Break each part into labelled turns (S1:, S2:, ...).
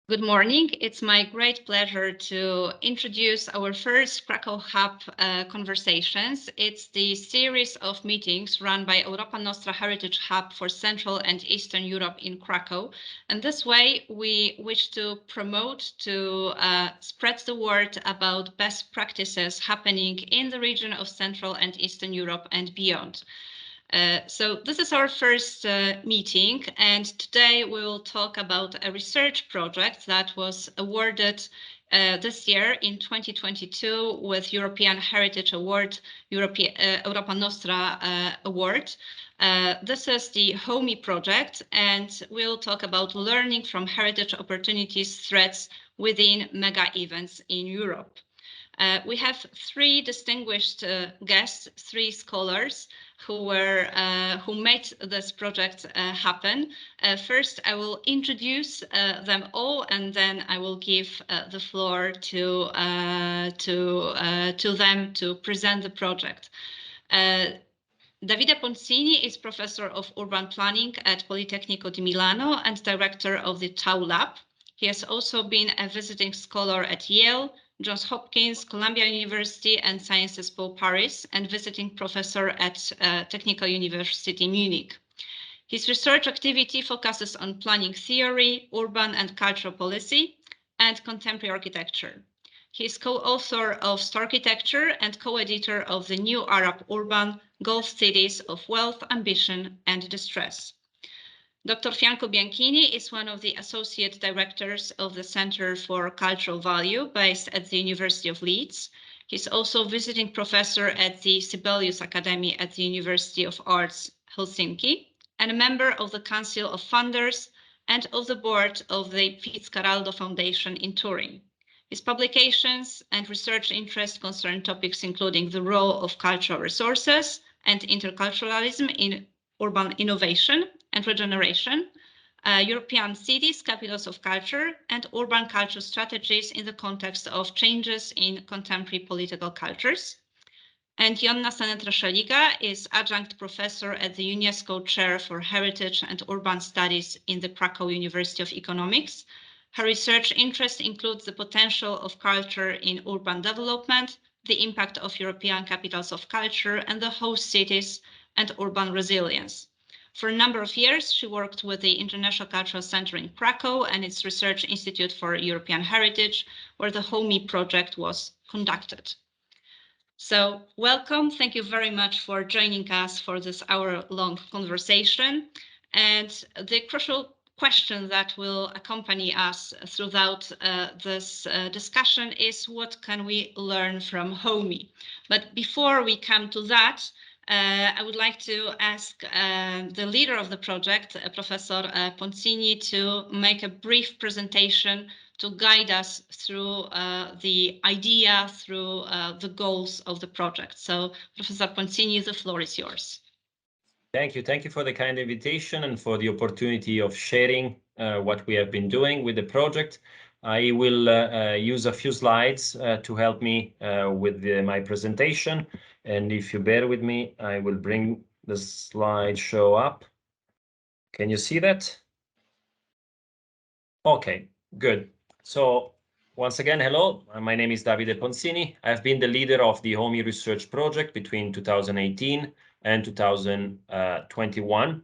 S1: Good morning. It's my great pleasure to introduce our first Krakow Hub conversations. It's the series of meetings run by Europa Nostra Heritage Hub for Central and Eastern Europe in Krakow. And this way, we wish to promote, to spread the word about best practices happening in the region of Central and Eastern Europe and beyond. So this is our first meeting, and today we will talk about a research project that was awarded this year in 2022 with European Heritage Award, Europa Nostra Award. This is the HOMEE project, and we'll talk about learning from heritage opportunities threats within mega events in Europe. We have three distinguished guests, three scholars who made this project happen. First, I will introduce them all, and then I will give the floor to them to present the project. Davide Ponzini is Professor of Urban Planning at Politecnico di Milano and Director of the TAU Lab. He has also been a visiting scholar at Yale, Johns Hopkins, Columbia University and Sciences Po Paris, and visiting professor at Technical University Munich. His research activity focuses on planning theory, urban and cultural policy, and contemporary architecture. He is co-author of Starchitecture and co-editor of the New Arab Urban Gulf Cities of Wealth, Ambition, and Distress. Dr. Franco Bianchini is one of the associate directors of the Center for Cultural Value based at the University of Leeds. He's also visiting professor at the Sibelius Academy at the University of Arts, Helsinki, and a member of the Council of Funders and of the board of the Fitzcarraldo Foundation in Turin. His publications and research interests concern topics including the role of cultural resources and interculturalism in urban innovation and regeneration, European cities, capitals of culture, and urban culture strategies in the context of changes in contemporary political cultures. And Joanna Sanetra-Szeliga is adjunct professor at the UNESCO Chair for Heritage and Urban Studies in the Krakow University of Economics. Her research interest includes the potential of culture in urban development, the impact of European capitals of culture, and the host cities and urban resilience. For a number of years, she worked with the International Cultural Center in Krakow and its Research Institute for European Heritage, where the HOMEE project was conducted. So welcome. Thank you very much for joining us for this hour-long conversation. And the crucial question that will accompany us throughout this discussion is what can we learn from HOMEE? But before we come to that, I would like to ask the leader of the project, Professor Ponzini, to make a brief presentation to guide us through the idea, through the goals of the project. So, Professor Ponzini, the floor is yours.
S2: Thank you. Thank you for the kind invitation and for the opportunity of sharing what we have been doing with the project. I will use a few slides to help me with my presentation. And if you bear with me, I will bring the slideshow up. Can you see that? Okay, good. So once again, hello, my name is Davide Ponzini. I've been the leader of the HOMEE research project between 2018 and 2021.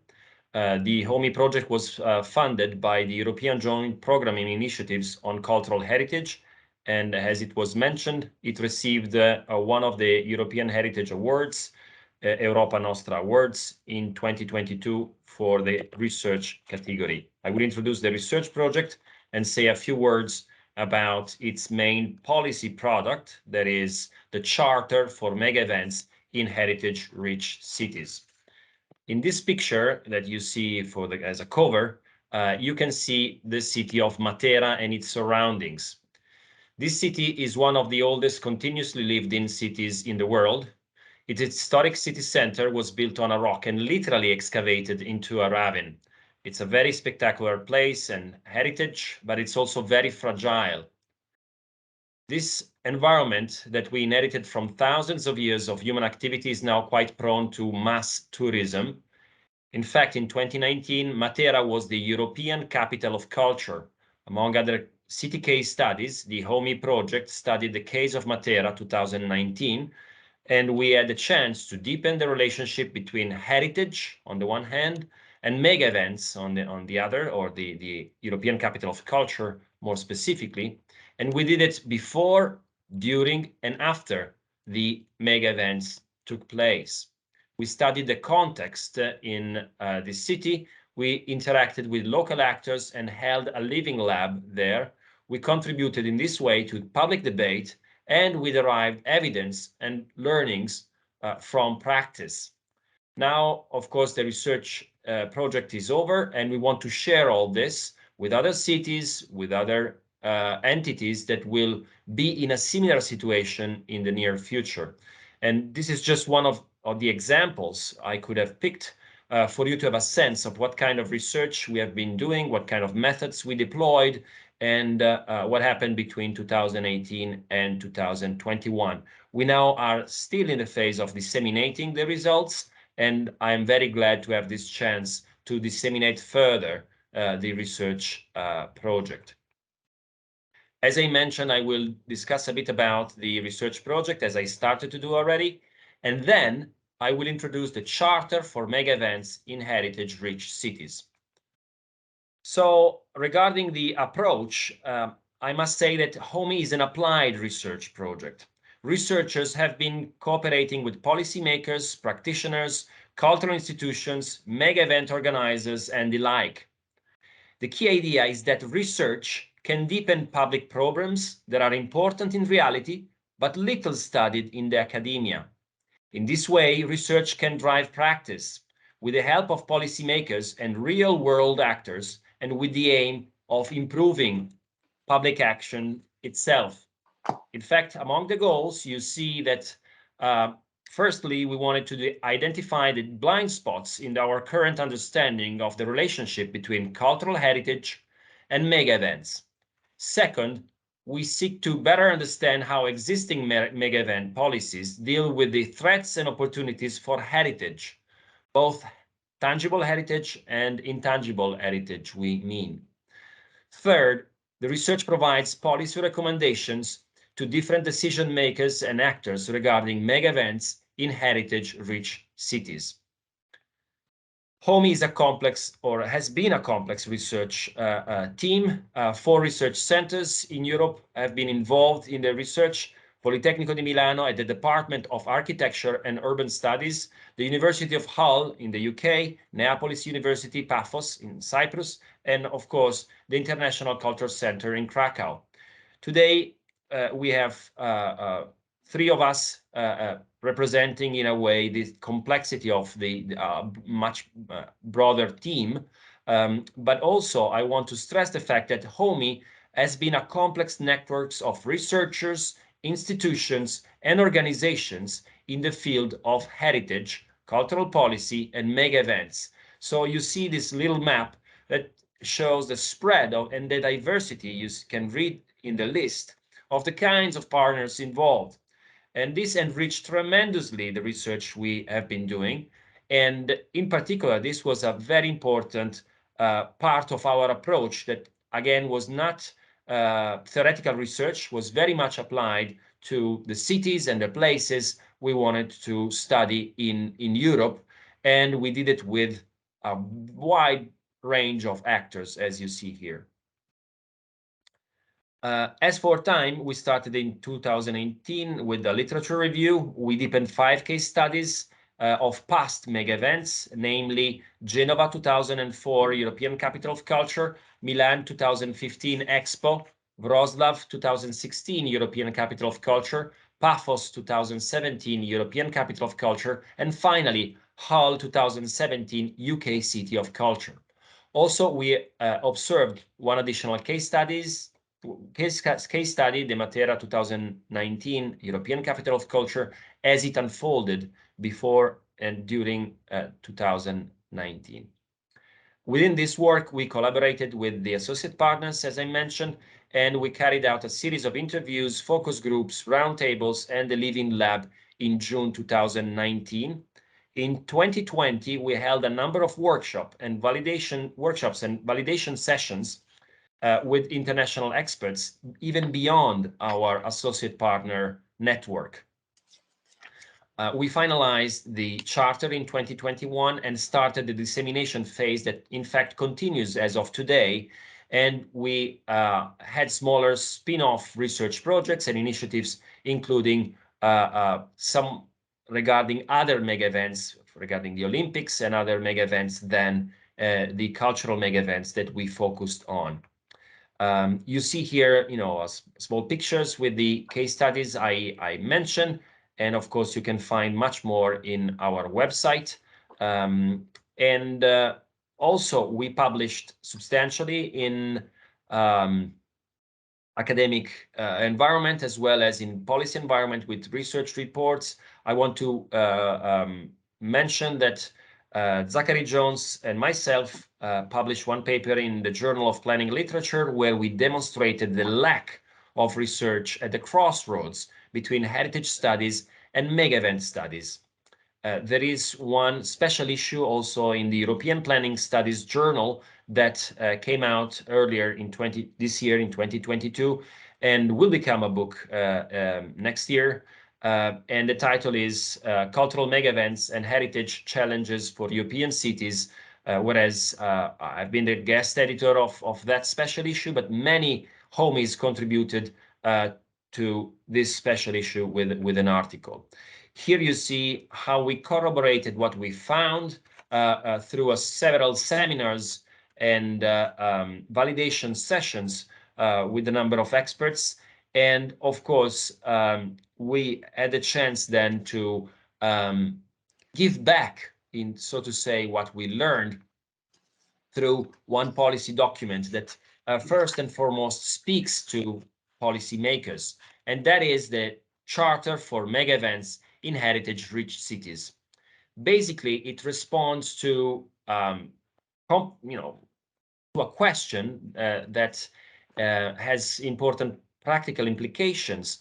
S2: The HOMEE project was funded by the European Joint Programming Initiatives on Cultural Heritage. And as it was mentioned, it received one of the European Heritage Awards, Europa Nostra Awards, in 2022 for the research category. I will introduce the research project and say a few words about its main policy product, that is the Charter for Mega Events in Heritage-Rich Cities. In this picture that you see as a cover, you can see the city of Matera and its surroundings. This city is one of the oldest continuously lived-in cities in the world. Its historic city center was built on a rock and literally excavated into a ravine. It's a very spectacular place and heritage, but it's also very fragile. This environment that we inherited from thousands of years of human activity is now quite prone to mass tourism. In fact, in 2019, Matera was the European Capital of Culture, among other city case studies. The HOMEE project studied the case of Matera 2019, and we had the chance to deepen the relationship between heritage on the one hand and mega events on the other, or the European Capital of Culture more specifically. And we did it before, during, and after the mega events took place. We studied the context in the city. We interacted with local actors and held a living lab there. We contributed in this way to public debate, and we derived evidence and learnings from practice. Now, of course, the research project is over, and we want to share all this with other cities, with other entities that will be in a similar situation in the near future. And this is just one of the examples I could have picked for you to have a sense of what kind of research we have been doing, what kind of methods we deployed, and what happened between 2018 and 2021. We now are still in the phase of disseminating the results, and I'm very glad to have this chance to disseminate further the research project. As I mentioned, I will discuss a bit about the research project, as I started to do already, and then I will introduce the Charter for Mega Events in Heritage-Rich Cities. So regarding the approach, I must say that HOMEE is an applied research project. Researchers have been cooperating with policymakers, practitioners, cultural institutions, mega event organizers, and the like. The key idea is that research can deepen public programs that are important in reality, but little studied in the academia. In this way, research can drive practice with the help of policymakers and real-world actors, and with the aim of improving public action itself. In fact, among the goals, you see that firstly, we wanted to identify the blind spots in our current understanding of the relationship between cultural heritage and mega events. Second, we seek to better understand how existing mega event policies deal with the threats and opportunities for heritage, both tangible heritage and intangible heritage, we mean. Third, the research provides policy recommendations to different decision makers and actors regarding mega events in heritage-rich cities. HOMEE is a complex, or has been a complex research team. 4 research centers in Europe have been involved in the research: Politecnico di Milano at the Department of Architecture and Urban Studies, the University of Hull in the UK, Neapolis University, Paphos in Cyprus, and of course, the International Culture Center in Krakow. Today, we have 3 of us representing, in a way, the complexity of the much broader team. But also, I want to stress the fact that HOMEE has been a complex network of researchers, institutions, and organizations in the field of heritage, cultural policy, and mega events. So you see this little map that shows the spread of and the diversity you can read in the list of the kinds of partners involved. And this enriched tremendously the research we have been doing. And in particular, this was a very important part of our approach that, again, was not theoretical research, was very much applied to the cities and the places we wanted to study in Europe. And we did it with a wide range of actors, as you see here. As for time, we started in 2018 with the literature review. We deepened 5 case studies of past mega events, namely Genova 2004 European Capital of Culture, Milan 2015 Expo, Wrocław 2016 European Capital of Culture, Paphos 2017 European Capital of Culture, and finally Hull 2017 UK City of Culture. Also, we observed one additional case study, the Matera 2019 European Capital of Culture, as it unfolded before and during 2019. Within this work, we collaborated with the associate partners, as I mentioned, and we carried out a series of interviews, focus groups, roundtables, and the Living Lab in June 2019. In 2020, we held a number of workshops and validation sessions with international experts, even beyond our associate partner network. We finalized the charter in 2021 and started the dissemination phase that in fact continues as of today. And we had smaller spin-off research projects and initiatives, including some regarding other mega events, regarding the Olympics and other mega events than the cultural mega events that we focused on. You see here, small pictures with the case studies I mentioned. And of course, you can find much more in our website. Also, we published substantially in academic environment as well as in policy environment with research reports. I want to mention that Zachary Jones and myself published one paper in the Journal of Planning Literature where we demonstrated the lack of research at the crossroads between heritage studies and mega event studies. There is one special issue also in the European Planning Studies Journal that came out earlier in this year in 2022 and will become a book next year. And the title is Cultural Mega Events and Heritage Challenges for European Cities, whereas I've been the guest editor of that special issue, but many homies contributed to this special issue with an article. Here you see how we corroborated what we found through several seminars and validation sessions with a number of experts. And of course, we had a chance then to give back in, so to say, what we learned through one policy document that first and foremost speaks to policymakers, and that is the Charter for Mega Events in Heritage-Rich Cities. Basically, it responds to to a question that has important practical implications.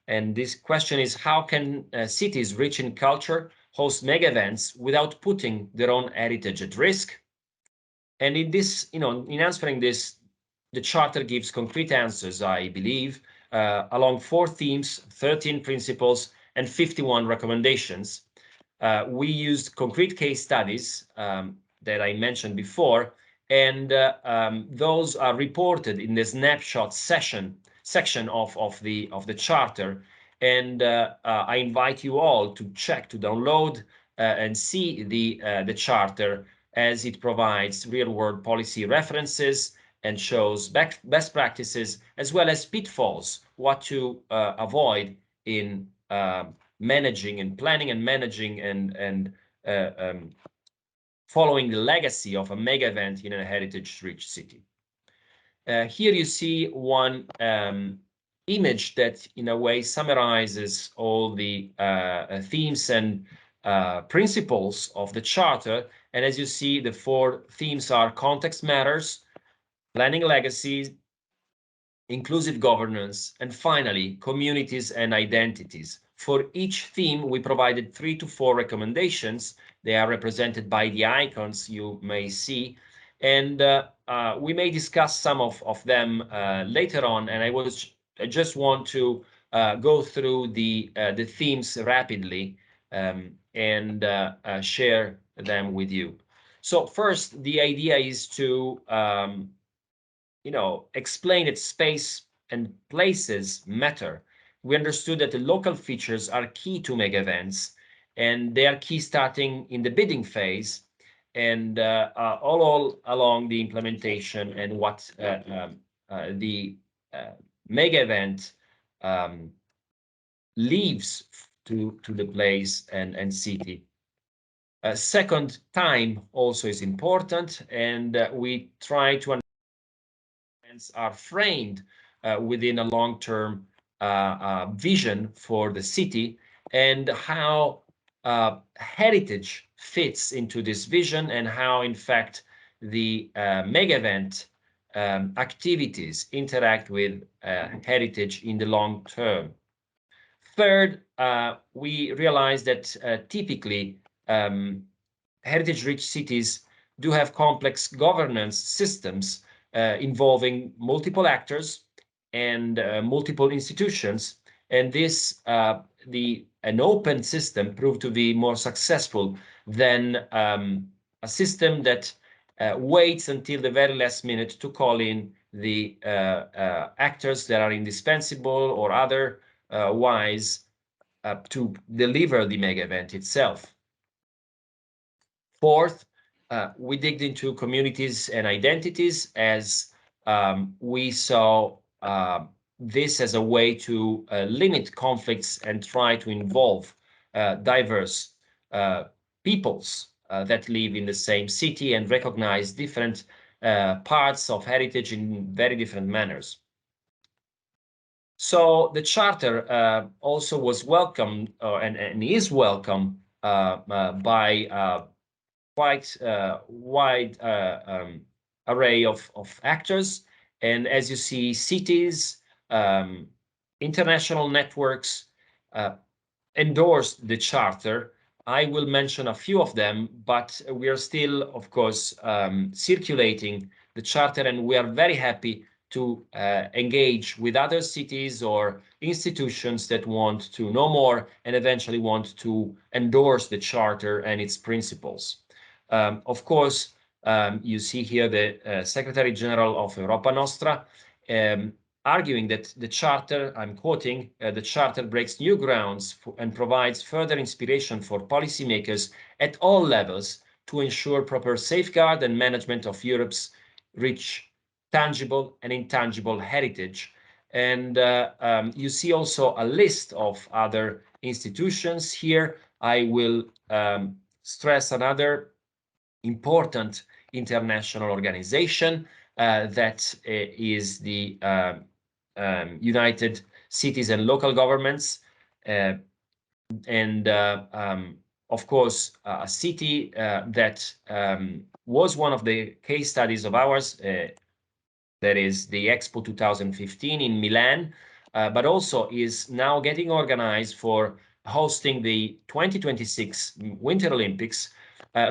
S2: And this question is, how can cities rich in culture host mega events without putting their own heritage at risk? And in this, in answering this, the Charter gives concrete answers, I believe, along 4 themes, 13 principles, and 51 recommendations. We used concrete case studies that I mentioned before, and those are reported in the snapshot section of the Charter. And I invite you all to download and see the Charter, as it provides real-world policy references and shows best practices as well as pitfalls, what to avoid in managing and planning and managing and following the legacy of a mega event in a heritage-rich city. Here you see one image that in a way summarizes all the themes and principles of the Charter. And as you see, the 4 themes are context matters, planning legacies, inclusive governance, and finally, communities and identities. For each theme, we provided 3 to 4 recommendations. They are represented by the icons you may see. And we may discuss some of them later on. And I just want to go through the themes rapidly and share them with you. So first, the idea is to explain that space and places matter. We understood that the local features are key to mega events, and they are key starting in the bidding phase and all along the implementation and what the mega event leaves to the place and city. Second, time also is important, and we try to understand are framed within a long-term vision for the city, and how heritage fits into this vision, and how in fact the mega event activities interact with heritage in the long term. Third, we realize that typically heritage-rich cities do have complex governance systems involving multiple actors and multiple institutions. And this, an open system proved to be more successful than a system that waits until the very last minute to call in the actors that are indispensable or otherwise to deliver the mega event itself. Fourth, we digged into communities and identities as we saw this as a way to limit conflicts and try to involve diverse peoples that live in the same city and recognize different parts of heritage in very different manners. So the charter also was welcomed and is welcome by quite wide array of actors. And as you see, cities, international networks endorsed the charter. I will mention a few of them, but we are still, of course, circulating the charter, and we are very happy to engage with other cities or institutions that want to know more and eventually want to endorse the charter and its principles. Of course, you see here the Secretary General of Europa Nostra arguing that the charter, I'm quoting, the charter breaks new grounds and provides further inspiration for policymakers at all levels to ensure proper safeguard and management of Europe's rich, tangible and intangible heritage. And you see also a list of other institutions here. I will stress another important international organization that is the United Cities and Local Governments, and of course a city that was one of the case studies of ours, that is the Expo 2015 in Milan, but also is now getting organized for hosting the 2026 Winter Olympics,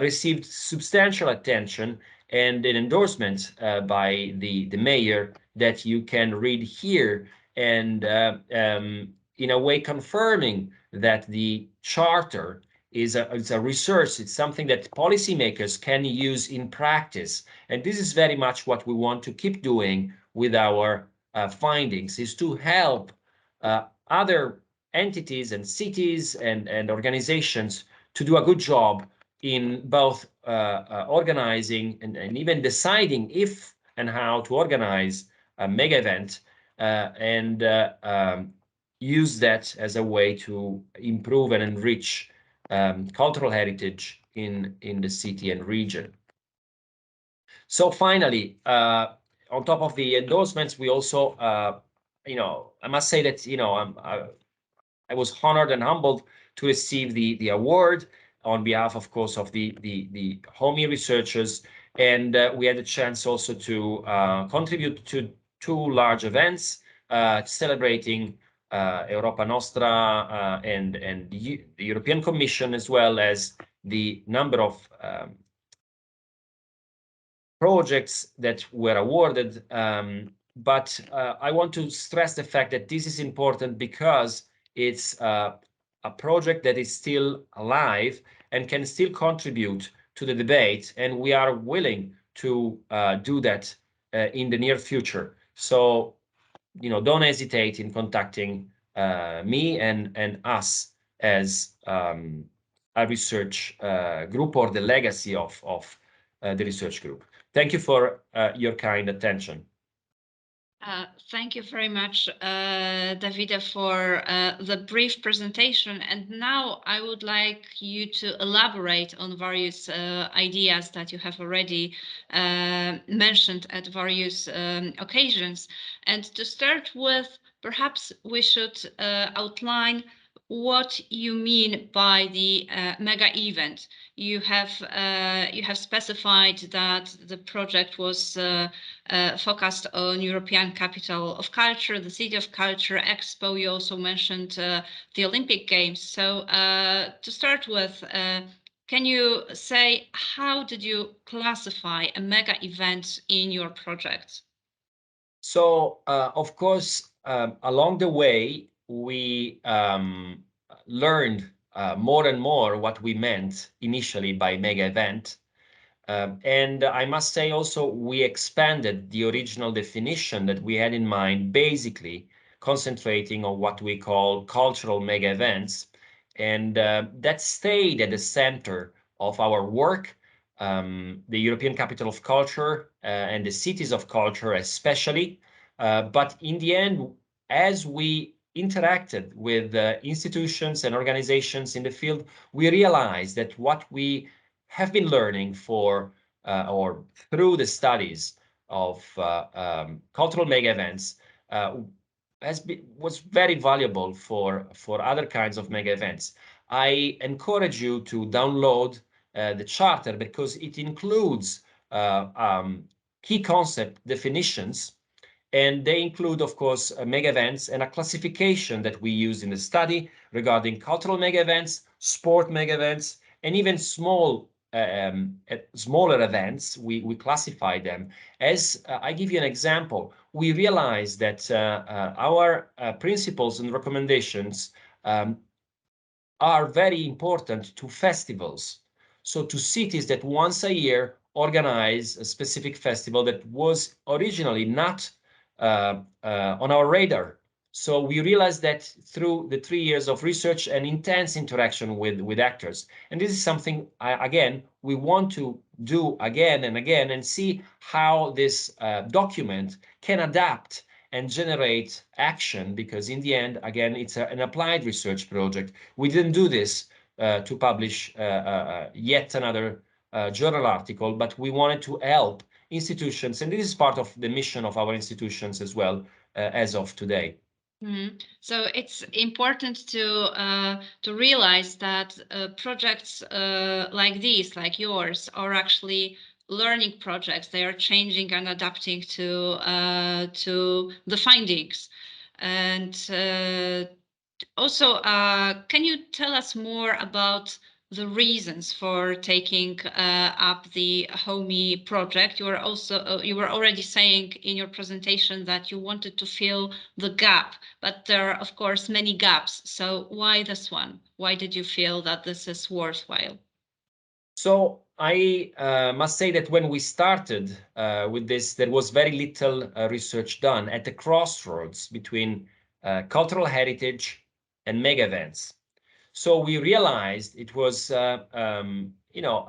S2: received substantial attention and an endorsement by the mayor that you can read here, and in a way confirming that the charter is a resource. It's something that policymakers can use in practice. And this is very much what we want to keep doing with our findings, is to help other entities and cities and organizations to do a good job in both organizing and even deciding if and how to organize a mega event, and use that as a way to improve and enrich cultural heritage in the city and region. So finally, on top of the endorsements, we also, I must say that, I was honored and humbled to receive the award on behalf, of course, of the HOMEE researchers. And we had a chance also to contribute to two large events celebrating Europa Nostra and the European Commission, as well as the number of projects that were awarded. But I want to stress the fact that this is important because it's a project that is still alive and can still contribute to the debate, and we are willing to do that in the near future. So, don't hesitate in contacting me and us as a research group or the legacy of the research group. Thank you for your kind attention.
S1: Thank you very much, Davide, for the brief presentation. And now I would like you to elaborate on various ideas that you have already mentioned at various occasions. And to start with, perhaps we should outline what you mean by the mega event. You have specified that the project was focused on European Capital of Culture, the City of Culture, Expo. You also mentioned the Olympic Games. So to start with, Can you say, how did you classify a mega event in your project?
S2: So, of course, along the way, we learned more and more what we meant initially by mega event. And I must say also, we expanded the original definition that we had in mind, basically concentrating on what we call cultural mega events. And that stayed at the center of our work, the European Capital of Culture and the cities of culture especially. But in the end, as we interacted with institutions and organizations in the field, we realized that what we have been learning for or through the studies of cultural mega events was very valuable for other kinds of mega events. I encourage you to download the charter because it includes key concept definitions, and they include, of course, mega events and a classification that we use in the study regarding cultural mega events, sport mega events, and even smaller events. We classify them as, I give you an example. We realize that our principles and recommendations are very important to festivals. So to cities that once a year organize a specific festival that was originally not on our radar. So we realized that through the 3 years of research and intense interaction with actors. And this is something, again, we want to do again and again and see how this document can adapt and generate action, because in the end, again, it's an applied research project. We didn't do this to publish yet another journal article, but we wanted to help institutions, and this is part of the mission of our institutions as well, as of today.
S1: So it's important to realize that projects like these, like yours, are actually learning projects. They are changing and adapting to the findings. And also, can you tell us more about the reasons for taking up the HOMEE project? You were already saying in your presentation that you wanted to fill the gap, but there are, of course, many gaps. So why this one? Why did you feel that this is worthwhile?
S2: So I must say that when we started with this, there was very little research done at the crossroads between cultural heritage and mega events. So we realized it was, a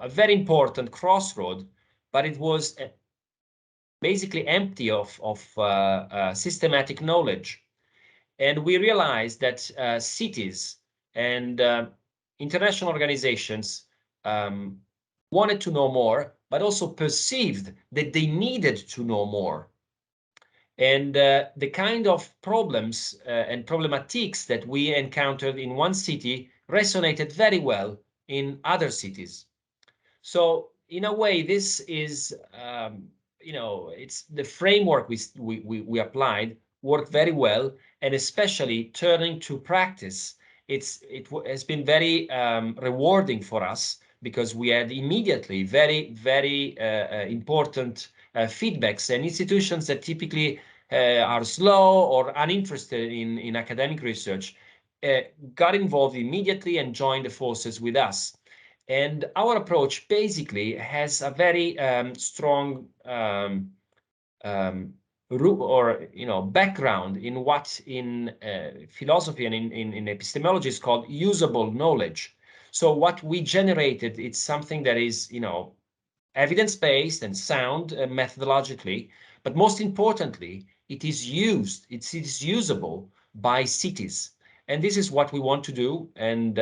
S2: very important crossroad, but it was basically empty of systematic knowledge. And we realized that cities and international organizations wanted to know more, but also perceived that they needed to know more. And the kind of problems and problematics that we encountered in one city resonated very well in other cities. So in a way, this is, it's the framework we applied worked very well, and especially turning to practice. It has been very rewarding for us because we had immediately very important feedbacks, and institutions that typically are slow or uninterested in academic research got involved immediately and joined the forces with us. And our approach basically has a very strong background in what in philosophy and in epistemology is called usable knowledge. So what we generated, it's something that is, evidence-based and sound methodologically, but most importantly, it is usable by cities. And this is what we want to do. And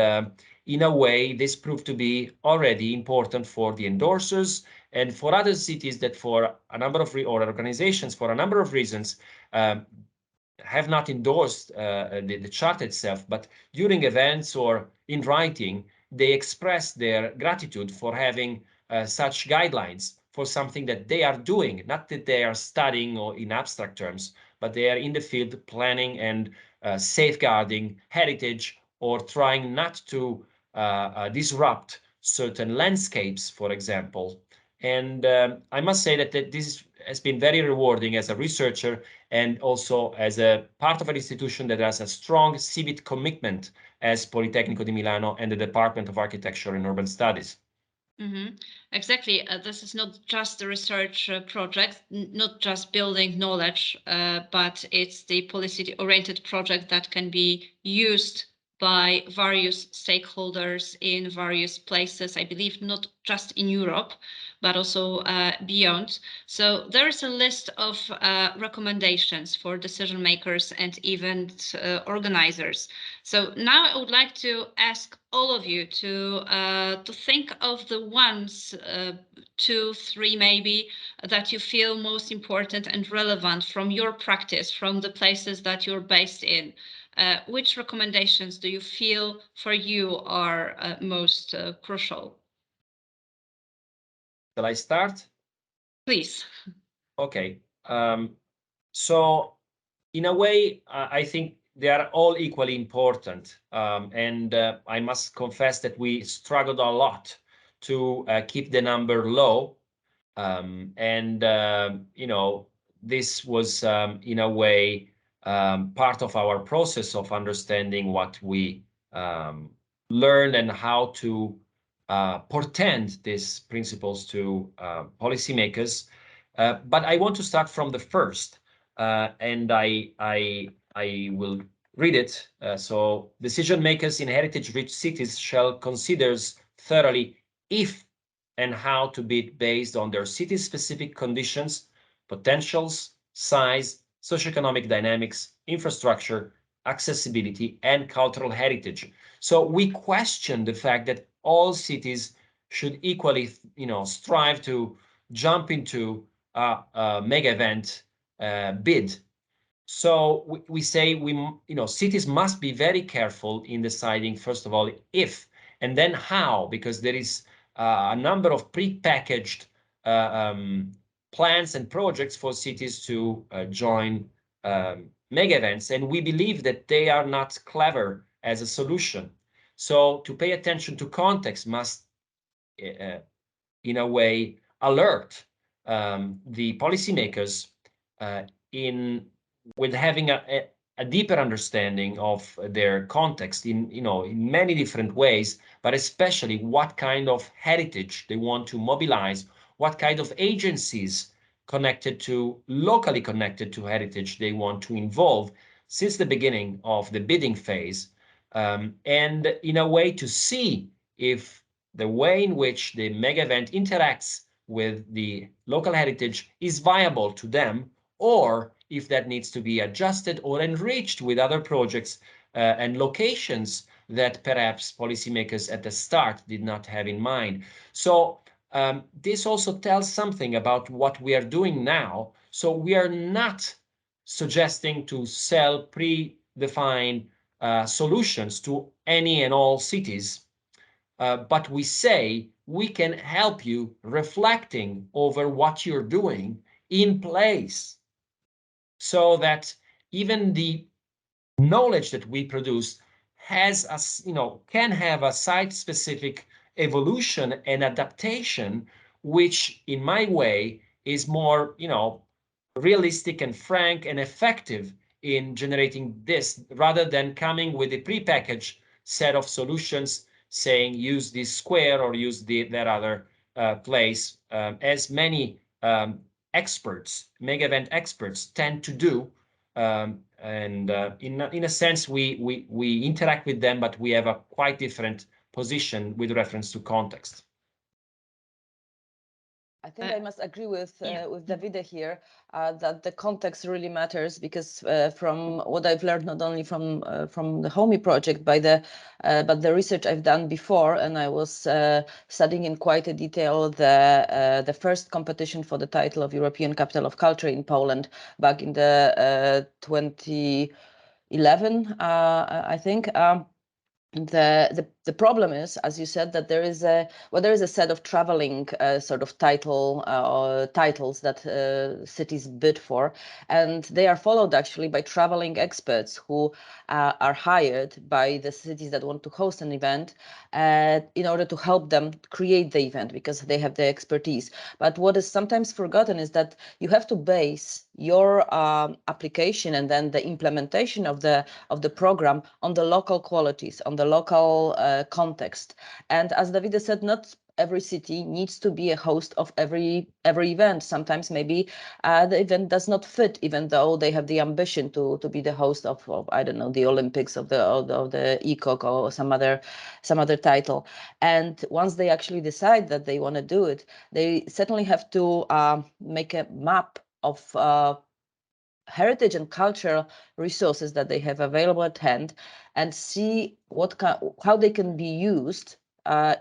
S2: in a way, this proved to be already important for the endorsers and for other cities that for a number of, or organizations for a number of reasons, have not endorsed the chart itself, but during events or in writing, they express their gratitude for having such guidelines for something that they are doing, not that they are studying or in abstract terms, but they are in the field planning and safeguarding heritage or trying not to disrupt certain landscapes, for example. And I must say that this has been very rewarding as a researcher and also as a part of an institution that has a strong civic commitment as Politecnico di Milano and the Department of Architecture and Urban Studies.
S1: Mm-hmm. Exactly. This is not just a research project, not just building knowledge, but it's the policy-oriented project that can be used by various stakeholders in various places, I believe not just in Europe, but also beyond. So there is a list of recommendations for decision makers and event organizers. So now I would like to ask all of you to think of the ones, 2, 3 maybe, that you feel most important and relevant from your practice, from the places that you're based in. Which recommendations do you feel for you are most crucial?
S2: Shall I start?
S1: Please.
S2: Okay. So in a way, I think they are all equally important. And I must confess that we struggled a lot to keep the number low. You know, this was in a way part of our process of understanding what we learned and how to portend these principles to policymakers. But I want to start from the first, and I will read it. So decision makers in heritage-rich cities shall consider thoroughly if and how to bid based on their city-specific conditions, potentials, size, socioeconomic dynamics, infrastructure, accessibility, and cultural heritage. So we question the fact that all cities should equally, strive to jump into a mega event bid. So we say cities must be very careful in deciding, first of all, if, and then how, because there is a number of pre-packaged plans and projects for cities to join mega events, and we believe that they are not clever as a solution. So to pay attention to context must, in a way, alert the policymakers with having a deeper understanding of their context in many different ways, but especially what kind of heritage they want to mobilize, what kind of agencies locally connected to heritage they want to involve since the beginning of the bidding phase, and in a way to see if the way in which the mega event interacts with the local heritage is viable to them, or if that needs to be adjusted or enriched with other projects and locations that perhaps policymakers at the start did not have in mind. So this also tells something about what we are doing now. So we are not suggesting to sell predefined solutions to any and all cities, but we say we can help you reflecting over what you're doing in place, so that even the knowledge that we produce can have a site-specific evolution and adaptation, which in my way is more, realistic and frank and effective in generating this, rather than coming with a prepackaged set of solutions saying use this square or use that other place, as many experts, mega event experts, tend to do. In a sense, we interact with them, but we have a quite different position with reference to context.
S3: I think I must agree with Davide here that the context really matters, because from what I've learned, not only from the HOMEE project, but the research I've done before, and I was studying in quite a detail the first competition for the title of European Capital of Culture in Poland back in the 2011, I think. The The problem is, as you said, that there is a set of traveling sort of titles that cities bid for, and they are followed actually by traveling experts who are hired by the cities that want to host an event in order to help them create the event, because they have the expertise. But what is sometimes forgotten is that you have to base your application and then the implementation of the program on the local qualities, on the local context. And as Davide said, not every city needs to be a host of every event. Sometimes maybe the event does not fit, even though they have the ambition to be the host of I don't know, the Olympics of the ECOC or some other title. And once they actually decide that they want to do it, they certainly have to make a map of heritage and cultural resources that they have available at hand, and see how they can be used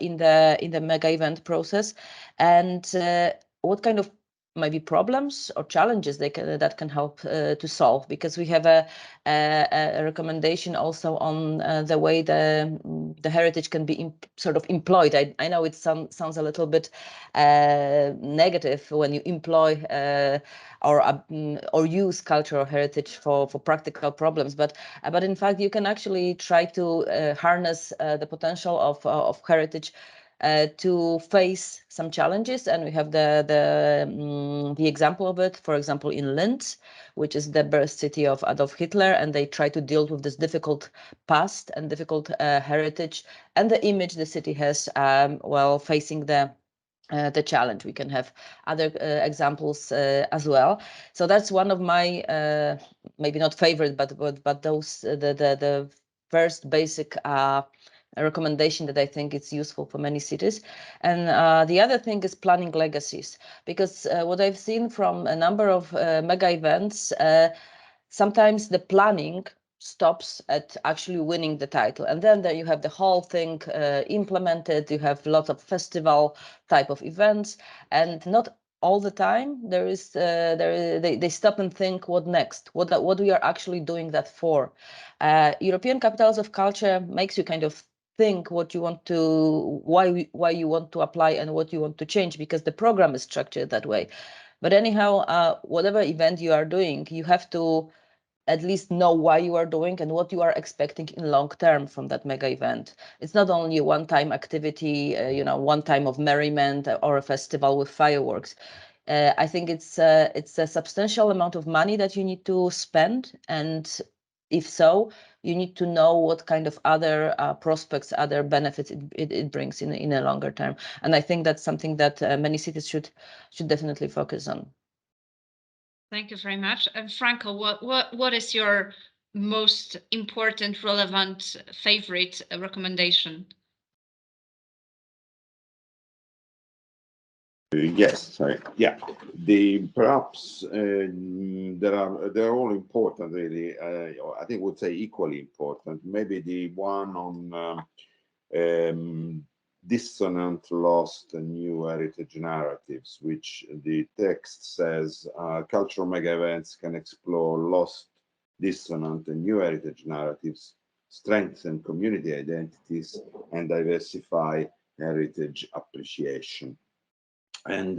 S3: in the mega event process, and what kind of maybe problems or challenges that can help to solve. Because we have a recommendation also on the way the heritage can be sort of employed. I know it sounds a little bit negative when you employ or use cultural heritage for practical problems, but in fact you can actually try to harness the potential of heritage to face some challenges. And we have the example of it, for example, in Linz, which is the birth city of Adolf Hitler, and they try to deal with this difficult past and difficult heritage and the image the city has while facing the challenge. We can have other examples as well. So that's one of my maybe not favorite, but those the first basic a recommendation that I think it's useful for many cities. And the other thing is planning legacies, because what I've seen from a number of mega events, sometimes the planning stops at actually winning the title, and then there you have the whole thing implemented. You have lots of festival type of events, and not all the time there is they stop and think, what next, what we are actually doing that for. European Capitals of Culture makes you kind of think what you want to, why you want to apply and what you want to change, because the program is structured that way. But anyhow, whatever event you are doing, you have to at least know why you are doing and what you are expecting in long term from that mega event. It's not only a one-time activity, one time of merriment or a festival with fireworks. I think it's a substantial amount of money that you need to spend, and if so, you need to know what kind of other prospects, other benefits it brings in a longer term. And I think that's something that many cities should definitely focus on.
S1: Thank you very much. And Franco, what is your most important, relevant, favorite recommendation?
S4: Yes, sorry. Yeah, perhaps they're all important, really. I think would say equally important. Maybe the one on dissonant, lost, and new heritage narratives, which the text says cultural mega events can explore lost, dissonant, and new heritage narratives, strengthen community identities, and diversify heritage appreciation. And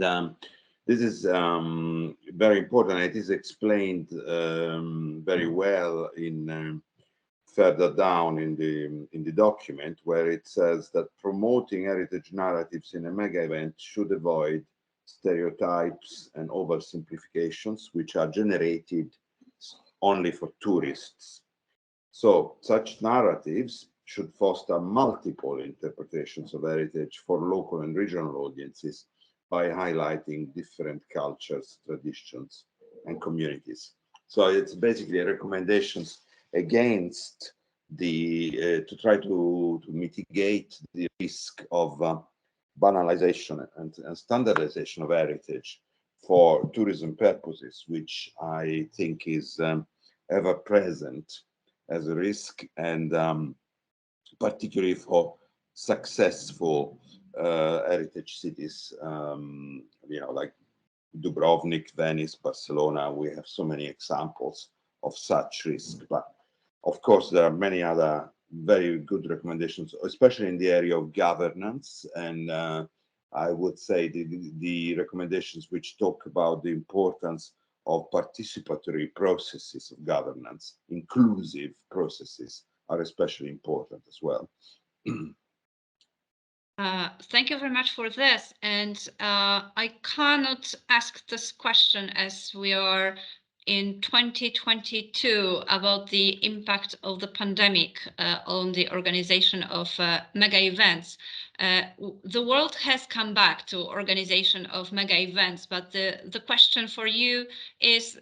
S4: this is very important. It is explained very well in further down in the document, where it says that promoting heritage narratives in a mega event should avoid stereotypes and oversimplifications, which are generated only for tourists. So such narratives should foster multiple interpretations of heritage for local and regional audiences by highlighting different cultures, traditions, and communities. So it's basically recommendations against to try to mitigate the risk of banalization and standardization of heritage for tourism purposes, which I think is ever present as a risk, and particularly for successful heritage cities, like Dubrovnik, Venice, Barcelona. We have so many examples of such risk. But of course, there are many other very good recommendations, especially in the area of governance. And I would say the recommendations which talk about the importance of participatory processes of governance, inclusive processes, are especially important as well.
S1: Thank you very much for this. And I cannot ask this question as we are in 2022 about the impact of the pandemic on the organization of mega events. The world has come back to organization of mega events, but the question for you is,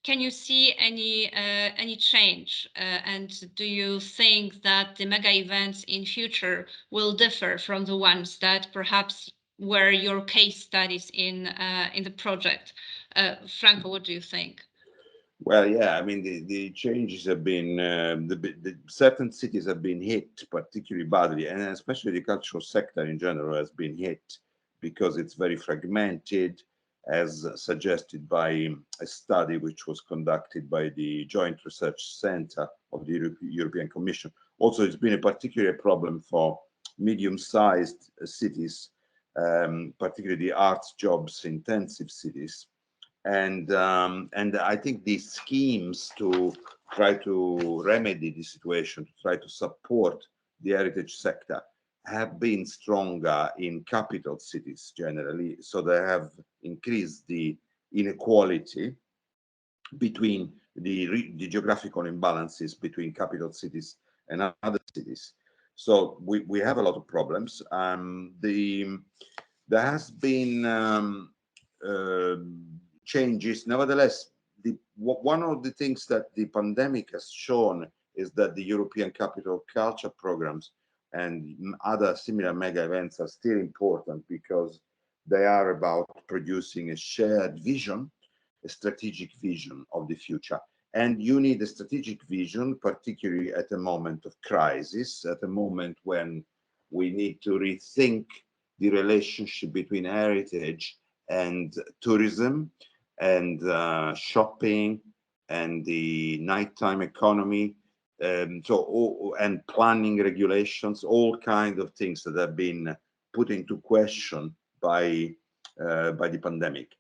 S1: can you see any change? And do you think that the mega events in future will differ from the ones that perhaps were your case studies in the project? Franco, what do you think?
S4: Well, yeah, I mean, the changes have been, certain cities have been hit particularly badly, and especially the cultural sector in general has been hit because it's very fragmented, as suggested by a study which was conducted by the Joint Research Center of the European Commission. Also, it's been a particular problem for medium-sized cities, particularly the arts jobs intensive cities. And I think these schemes to try to remedy the situation, to try to support the heritage sector, have been stronger in capital cities generally. So they have increased the inequality between the geographical imbalances between capital cities and other cities. So we have a lot of problems. There has been changes. Nevertheless, one of the things that the pandemic has shown is that the European Capital Culture programs and other similar mega events are still important because they are about producing a shared vision, a strategic vision of the future. And you need a strategic vision, particularly at a moment of crisis, at a moment when we need to rethink the relationship between heritage and tourism and shopping and the nighttime economy, and planning regulations, all kinds of things that have been put into question by the pandemic.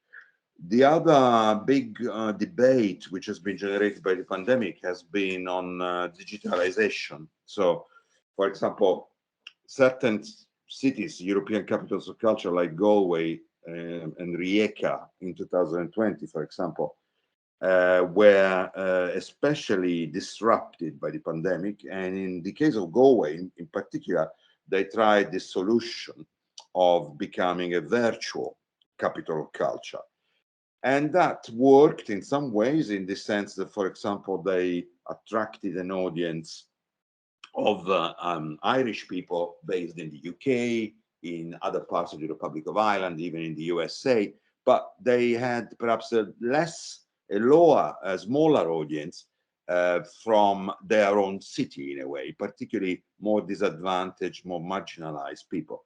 S4: The other big debate which has been generated by the pandemic has been on digitalization. So, for example, certain cities, European capitals of culture like Galway and Rijeka in 2020, for example, were especially disrupted by the pandemic. And in the case of Galway, in particular, they tried the solution of becoming a virtual capital of culture. And that worked in some ways, in the sense that, for example, they attracted an audience of Irish people based in the UK, in other parts of the Republic of Ireland, even in the USA, but they had perhaps a smaller audience from their own city in a way, particularly more disadvantaged, more marginalized people.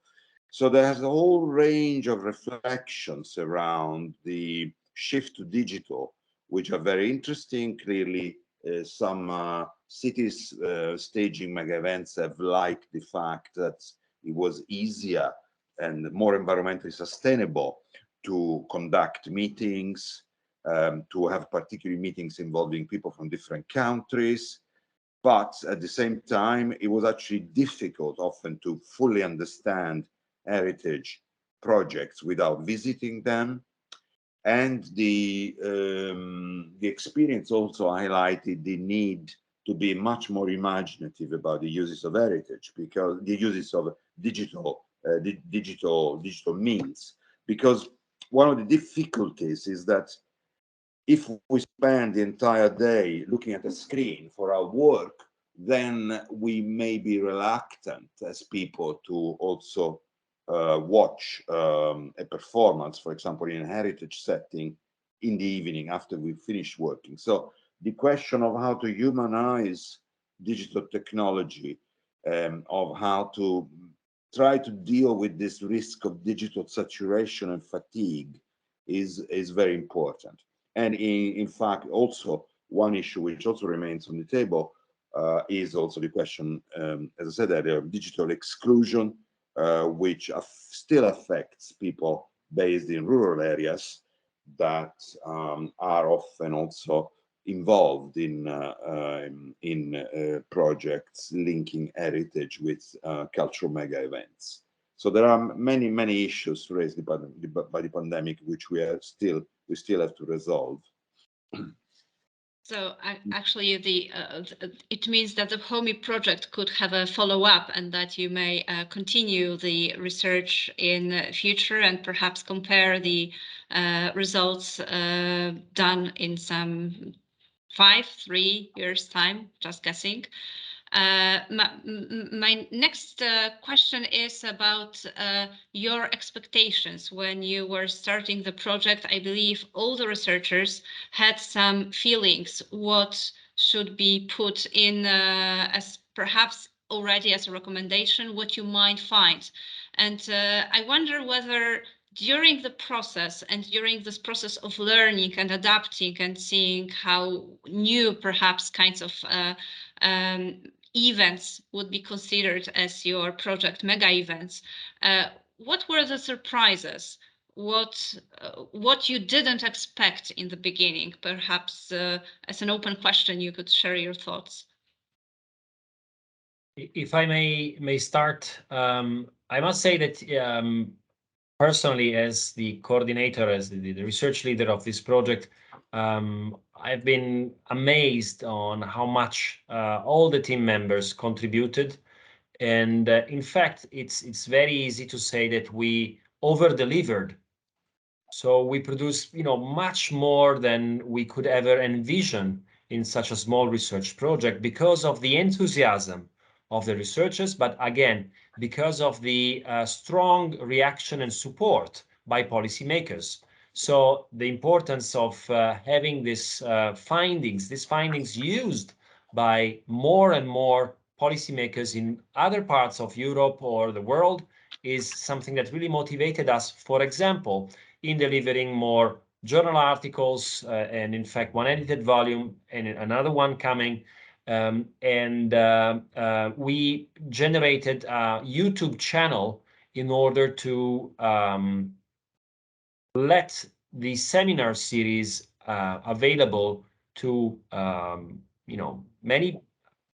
S4: So there's a whole range of reflections around the shift to digital, which are very interesting. Clearly, some cities staging mega events have liked the fact that it was easier and more environmentally sustainable to conduct meetings, to have particular meetings involving people from different countries. But at the same time, it was actually difficult often to fully understand heritage projects without visiting them. And the experience also highlighted the need to be much more imaginative about the uses of heritage, because the uses of digital means. Because one of the difficulties is that if we spend the entire day looking at a screen for our work, then we may be reluctant as people to also watch a performance, for example, in a heritage setting in the evening after we finish working. So the question of how to humanize digital technology, of how to try to deal with this risk of digital saturation and fatigue is very important. And in fact, also one issue which also remains on the table is also the question, as I said earlier, of digital exclusion, which still affects people based in rural areas that are often also involved in projects linking heritage with cultural mega events. So there are many issues raised by the pandemic, which we still have to resolve.
S1: So actually, it means that the HOMEE project could have a follow-up, and that you may continue the research in future and perhaps compare the results done in some 3 years' time, just guessing. My next question is about your expectations when you were starting the project. I believe all the researchers had some feelings what should be put in as perhaps already as a recommendation, what you might find. And I wonder whether during the process and during this process of learning and adapting and seeing how new perhaps kinds of events would be considered as your project mega events, what were the surprises? What you didn't expect in the beginning? Perhaps as an open question, you could share your thoughts.
S2: If I may start, I must say that personally, as the coordinator, as the research leader of this project, I've been amazed on how much all the team members contributed. And in fact, it's very easy to say that we over-delivered. So we produced, much more than we could ever envision in such a small research project because of the enthusiasm of the researchers, but again, because of the strong reaction and support by policymakers. So the importance of having these findings used by more and more policymakers in other parts of Europe or the world is something that really motivated us, for example, in delivering more journal articles, and in fact, one edited volume and another one coming. We generated a YouTube channel in order to let the seminar series available to many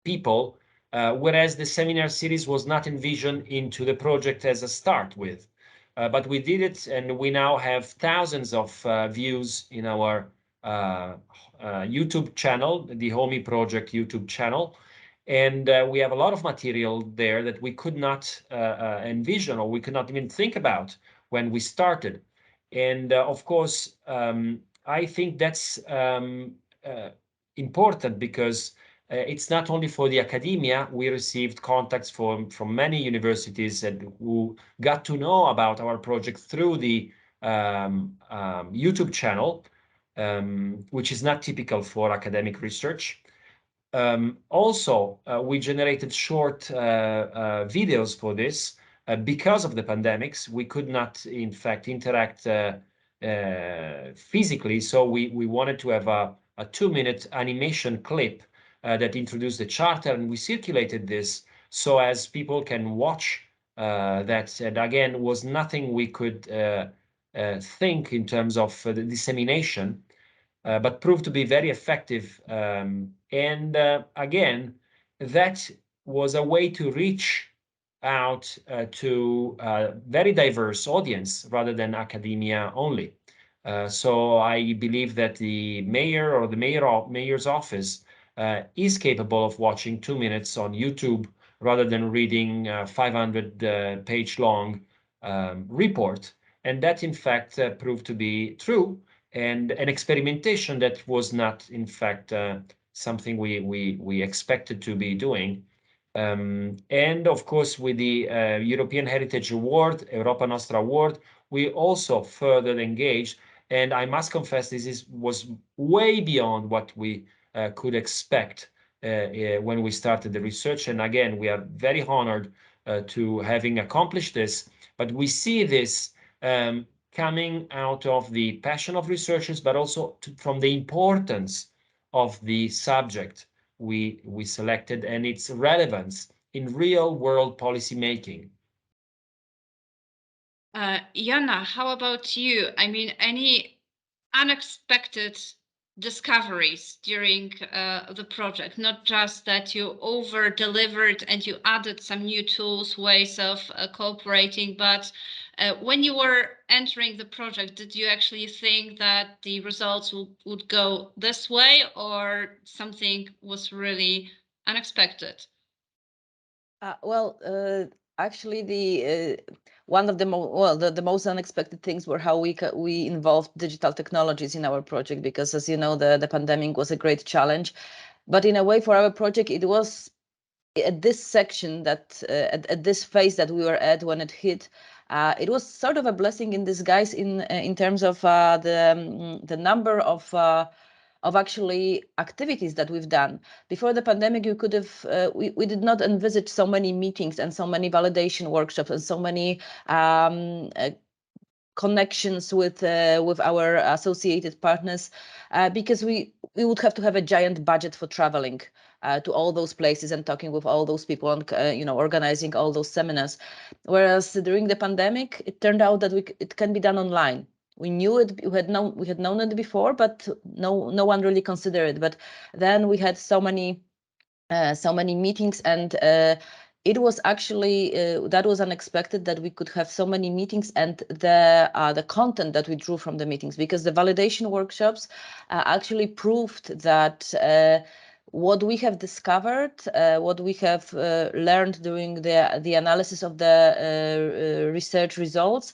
S2: people, whereas the seminar series was not envisioned into the project as a start with. But we did it, and we now have thousands of views in our YouTube channel, the HOMEE project YouTube channel. And we have a lot of material there that we could not envision, or we could not even think about when we started. And of course, I think that's important because it's not only for the academia. We received contacts from many universities who got to know about our project through the YouTube channel, which is not typical for academic research. Also, we generated short videos for this. Because of the pandemics, we could not, in fact, interact physically. So we wanted to have a 2-minute animation clip that introduced the charter, and we circulated this so as people can watch that. And again, was nothing we could think in terms of the dissemination, but proved to be very effective. Again, that was a way to reach out to a very diverse audience rather than academia only. So I believe that the mayor or the mayor's office is capable of watching 2 minutes on YouTube rather than reading a 500-page long report. And that, in fact, proved to be true, and an experimentation that was not, in fact, something we expected to be doing. And of course, with the European Heritage Award, Europa Nostra Award, we also further engaged. And I must confess, this was way beyond what we could expect when we started the research. And again, we are very honored to having accomplished this. But we see this coming out of the passion of researchers, but also from the importance of the subject, we selected and its relevance in real world policy making.
S1: Joanna, how about you? I mean, any unexpected discoveries during the project, not just that you over-delivered and you added some new tools, ways of cooperating, but when you were entering the project, did you actually think that the results would go this way, or something was really unexpected?
S3: Actually, the one of the most unexpected things were how we involved digital technologies in our project, because, as you know, the pandemic was a great challenge. But in a way, for our project, it was at this section that at this phase that we were at when it hit. It was sort of a blessing in disguise in terms of the number of actually activities that we've done. Before the pandemic, you could have, we did not envisage so many meetings and so many validation workshops and so many connections with our associated partners, because we would have to have a giant budget for traveling to all those places and talking with all those people and organizing all those seminars. Whereas during the pandemic, it turned out that it can be done online. We knew it, we had known it before, but no one really considered it. But then we had so many meetings, and it was actually that was unexpected that we could have so many meetings, and the content that we drew from the meetings, because the validation workshops actually proved that what we have discovered, what we have learned during the analysis of the research results,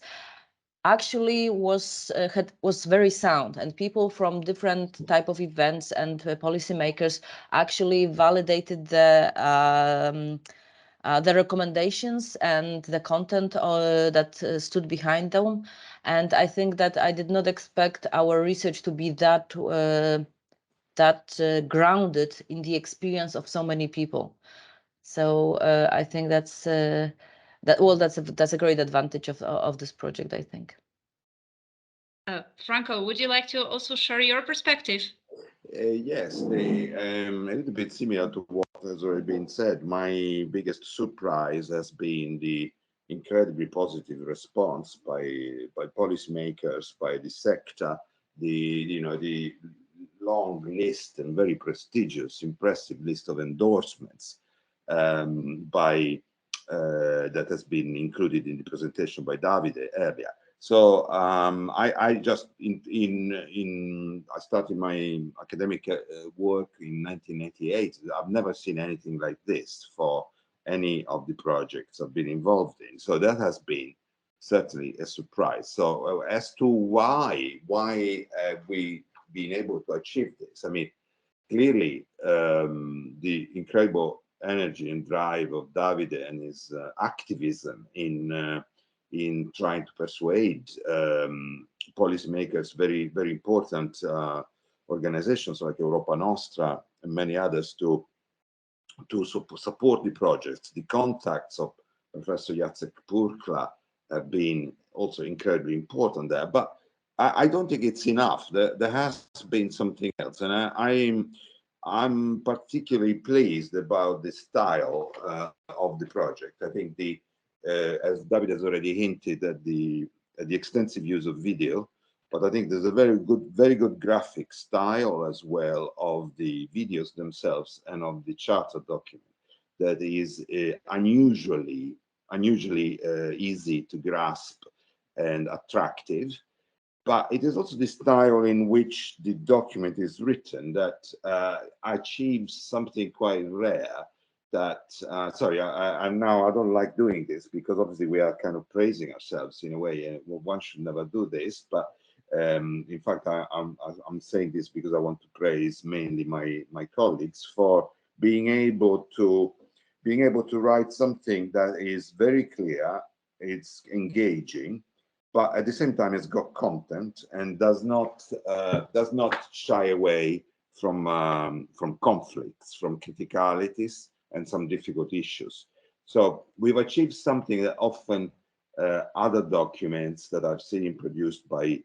S3: actually was very sound, and people from different type of events and policymakers actually validated the recommendations and the content that stood behind them. And I think that I did not expect our research to be that grounded in the experience of so many people. So I think that's a great advantage of this project, I think.
S1: Franco, would you like to also share your perspective?
S4: Yes, a little bit similar to what has already been said. My biggest surprise has been the incredibly positive response by policymakers, by the sector, the long list and very prestigious, impressive list of endorsements that has been included in the presentation by Davide earlier. So I just I started my academic work in 1988. I've never seen anything like this for any of the projects I've been involved in. So that has been certainly a surprise. So as to why we been able to achieve this, I mean, clearly the incredible energy and drive of Davide and his activism in trying to persuade policymakers, very, very important organizations like Europa Nostra and many others to support the projects. The contacts of Professor Jacek Purkla have been also incredibly important there. But I don't think it's enough. There has been something else, and I'm particularly pleased about the style of the project. I think as David has already hinted at the extensive use of video, but I think there's a very good graphic style as well of the videos themselves and of the charter document that is unusually easy to grasp and attractive. But it is also the style in which the document is written that achieves something quite rare. That sorry, I don't like doing this, because obviously we are kind of praising ourselves in a way, and one should never do this. But in fact, I'm saying this because I want to praise mainly my colleagues for being able to write something that is very clear, it's engaging, but at the same time it's got content and does not shy away from conflicts, from criticalities, and some difficult issues. So we've achieved something that often other documents that I've seen produced by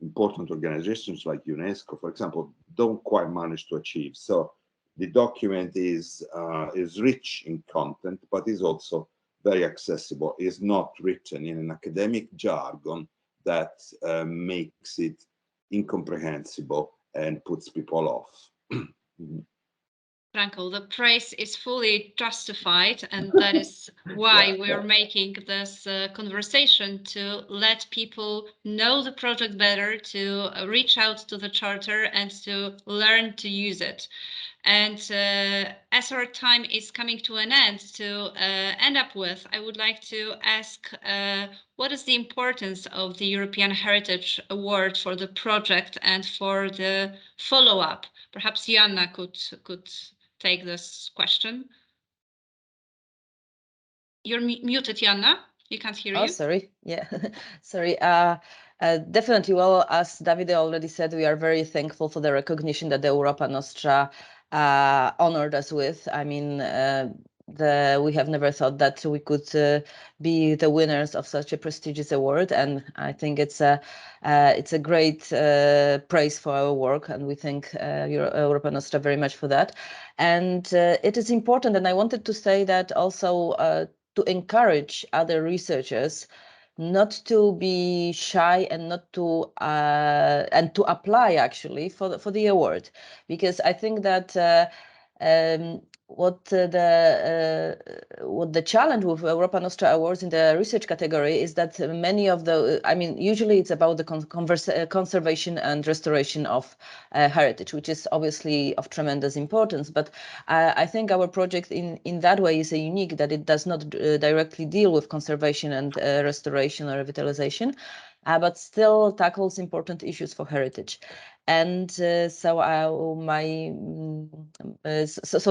S4: important organizations like UNESCO, for example, don't quite manage to achieve. So The document is rich in content, but is also very accessible. It's not written in an academic jargon that makes it incomprehensible and puts people off.
S1: Franco, the praise is fully justified, and that is why we are making this conversation, to let people know the project better, to reach out to the charter and to learn to use it. And as our time is coming to an end, to end up with, I would like to ask what is the importance of the European Heritage Award for the project and for the follow-up? Perhaps Joanna could take this question. You're muted, Joanna. You can't hear you.
S3: Oh, sorry. Yeah, sorry. Definitely. Well, as Davide already said, we are very thankful for the recognition that the Europa Nostra honored us with. I mean, we have never thought that we could be the winners of such a prestigious award, and I think it's a great praise for our work, and we thank Europa Nostra very much for that. And it is important, and I wanted to say that also to encourage other researchers not to be shy and not to and to apply actually for the award, because I think that what the challenge with Europa Nostra awards in the research category is that many of the, I mean, usually it's about the conservation and restoration of heritage, which is obviously of tremendous importance. But I think our project in that way is unique, that it does not directly deal with conservation and restoration or revitalization, but still tackles important issues for heritage. And so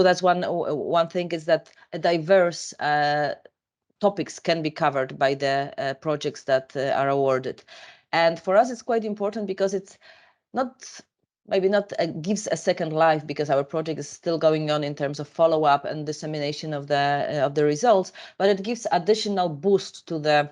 S3: that's one thing, is that a diverse topics can be covered by the projects that are awarded. And for us, it's quite important because it's maybe not gives a second life, because our project is still going on in terms of follow-up and dissemination of the results, but it gives additional boost to the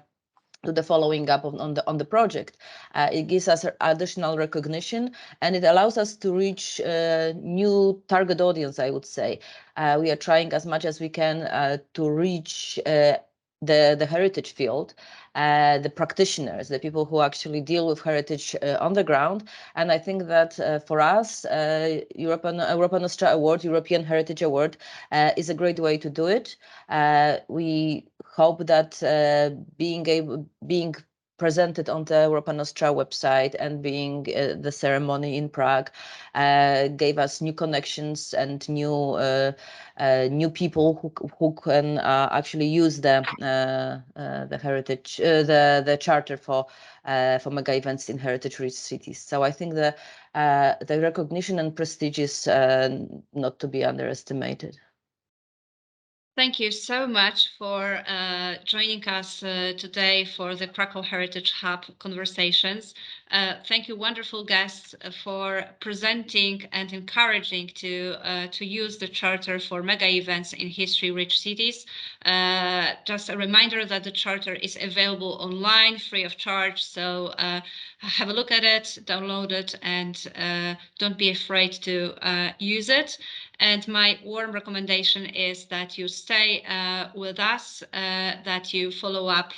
S3: following up on the project. It gives us additional recognition, and it allows us to reach new target audience, I would say. We are trying as much as we can to reach the heritage field, the practitioners, the people who actually deal with heritage on the ground. And I think that for us, Europa Nostra Award, European Heritage Award, is a great way to do it. We hope that being presented on the Europa Nostra website and being the ceremony in Prague gave us new connections and new people who can actually use the heritage, the charter for mega events in heritage-rich cities. So I think the recognition and prestige is not to be underestimated.
S1: Thank you so much for joining us today for the Krakow Heritage Hub conversations. Thank you, wonderful guests, for presenting and encouraging to use the charter for mega events in history-rich cities. Just a reminder that the charter is available online, free of charge. So have a look at it, download it, and don't be afraid to use it. And my warm recommendation is that you stay with us, that you follow what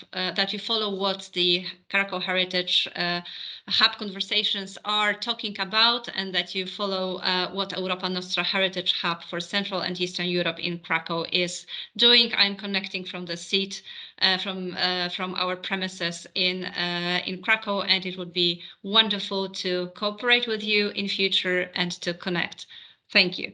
S1: the Krakow Heritage Hub conversations are talking about, and that you follow what Europa Nostra Heritage Hub for Central and Eastern Europe in Krakow is doing. I'm connecting from the seat from our premises in Krakow, and it would be wonderful to cooperate with you in future and to connect. Thank you.